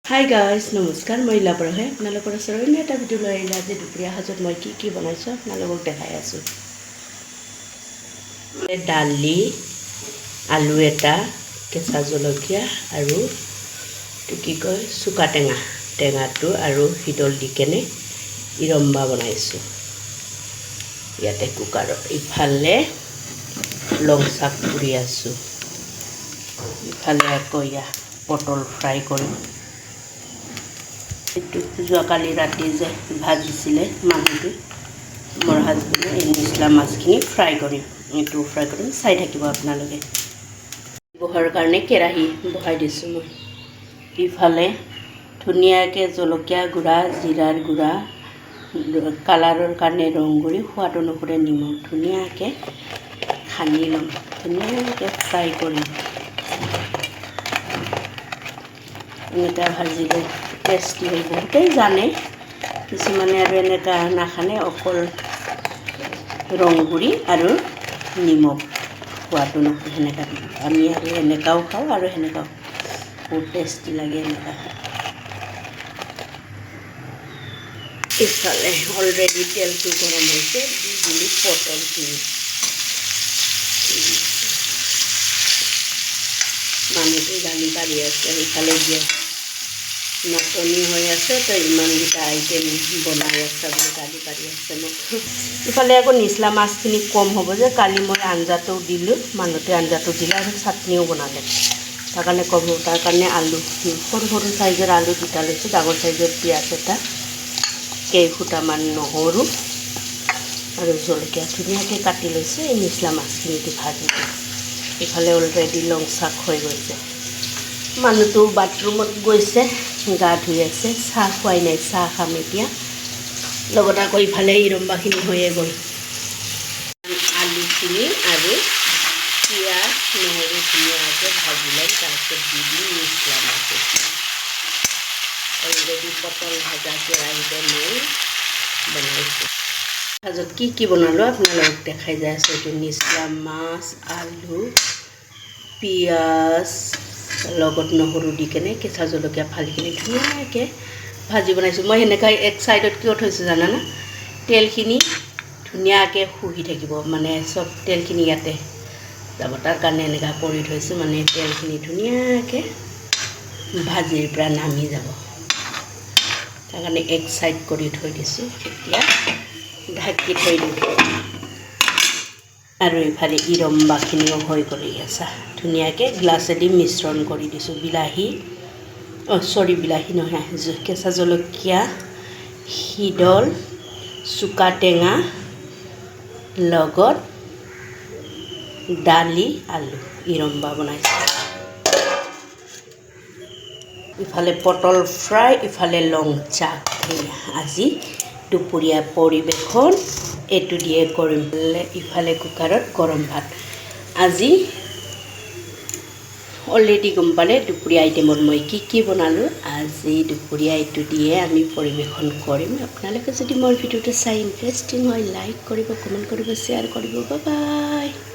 hi guys নমস্কাৰ মই ইলাপৰাহে আপোনালোকৰ ওচৰত এটা ভিডিঅ' লৈ আহিলে আজি দুপৰীয়া সাজত মই কি বনাইছোঁ আপোনালোকক দেখাই আছোঁ দালি আলু এটা কেঁচা জলকীয়া আৰু কি কয় চুকা টেঙাটো আৰু হিদল দি কেনে ইৰম্বা বনাইছোঁ ইয়াতে কুকাৰত ইফালে লং শাক পুৰি আছোঁ ইফালে আকৌ পটল ফ্ৰাই কৰিম যোৱাকালি ৰাতি যে ভাজিছিলে মানুহটো মোৰ হাজবেণ্ডে এই নিচলা মাছখিনি ফ্ৰাই কৰিম এইটো ফ্ৰাই কৰিম চাই থাকিব আপোনালোকে বহাৰ কাৰণে কেৰাহী বহাই দিছোঁ মই ইফালে ধুনীয়াকৈ জলকীয়া গুড়া জিৰাৰ গুড়া কালাৰৰ কাৰণে ৰং গুড়ি সোৱাদ অনুসৰি নিমখ ধুনীয়াকৈ সানি ল'ম ধুনীয়াকৈ ফ্ৰাই কৰিম এনেকুৱা ভাজিলে টেষ্টি হয় বহুতেই জানে কিছুমানে আৰু এনেকুৱা নাখানে অকল ৰং গুড়ি আৰু নিমখ সোৱাদ অনুসৰি সেনেকুৱা দিওঁ আমি আৰু এনেকুৱাও খাওঁ আৰু সেনেকুৱাও বহুত টেষ্টি লাগে এনেকুৱা ইফালে অলৰেডি তেলটো গৰম হৈছে দি দিলোঁ পটলখিনি মানুহটো গালি পাৰি আছে ইফালে দিয়ে নাটনি হৈ আছে তো ইমানকেইটা আইটেম বনাই আছে বুলি গালি পাৰি আছে মোক ইফালে আকৌ নিচলা মাছখিনি কম হ'ব যে কালি মই আঞ্জাটো দিলোঁ মানুহটোৱে আঞ্জাটো দিলে আৰু চাটনিও বনালে তাৰ কাৰণে কম হ'ব তাৰ কাৰণে আলু সৰু সৰু চাইজৰ আলু দুটা লৈছোঁ ডাঙৰ চাইজৰ পিঁয়াজ এটা কেইফুটামান নহৰু আৰু জলকীয়া ধুনীয়াকৈ কাটি লৈছোঁ এই নিচলা মাছখিনি দি ভাজি দিওঁ ইফালে অলৰেডি লং শাক হৈ গৈছে মানুহটো বাথৰুমত গৈছে গা ধুই আছে চাহ খুৱাই নাই চাহ খাম এতিয়া লগত আকৌ ইফালে ইৰম্বাখিনি হৈয়ে গ'ল আলুখিনি আৰু পিঁয়াজ নহৰু ধুনীয়াকৈ ভাজি ল'ম তাৰপিছত দি দিম নিচলা মাছ অলৰেডি পটল ভাজা কেৰাহীতে মই বনাইছোঁ ভাজত কি বনালোঁ আপোনালোকক দেখাই যায় আছোঁ এইটো নিচলা মাছ আলু পিঁয়াজ লগত নহৰু দি কেনে কেঁচা জলকীয়া ফালিখিনি ধুনীয়াকৈ ভাজি বনাইছোঁ মই সেনেকৈ এক চাইডত কিয় থৈছোঁ জানানে তেলখিনি ধুনীয়াকৈ শুহি থাকিব মানে চব তেলখিনি ইয়াতে যাব তাৰ কাৰণে এনেকুৱা কৰি থৈছোঁ মানে তেলখিনি ধুনীয়াকৈ ভাজিৰ পৰা নামি যাব তাৰ কাৰণে এক চাইড কৰি থৈ দিছোঁ এতিয়া ঢাকি থৈ দিওঁ আৰু ইফালে ইৰম্বাখিনিও হৈ কৰি আছে ধুনীয়াকৈ গ্লাছেদি মিশ্ৰণ কৰি দিছোঁ বিলাহী বিলাহী নহয় কেঁচা জলকীয়া হিদল চুকা টেঙা লগত দালি আলু ইৰম্বা বনাইছোঁ ইফালে পটল ফ্ৰাই ইফালে লং শাক আজি দুপৰীয়া পৰিৱেশন এইটো দিয়ে কৰিম ইফালে কুকাৰত গৰম ভাত আজি অলৰেডি গম পালে দুপৰীয়া আইটেমত মই কি বনালোঁ আজি দুপৰীয়া এইটো দিয়ে আমি পৰিৱেশন কৰিম আপোনালোকে যদি মোৰ ভিডিঅ'টো চাই ইণ্টাৰেষ্টিং হয় লাইক কৰিব কমেণ্ট কৰিব শ্বেয়াৰ কৰিব বাই বাই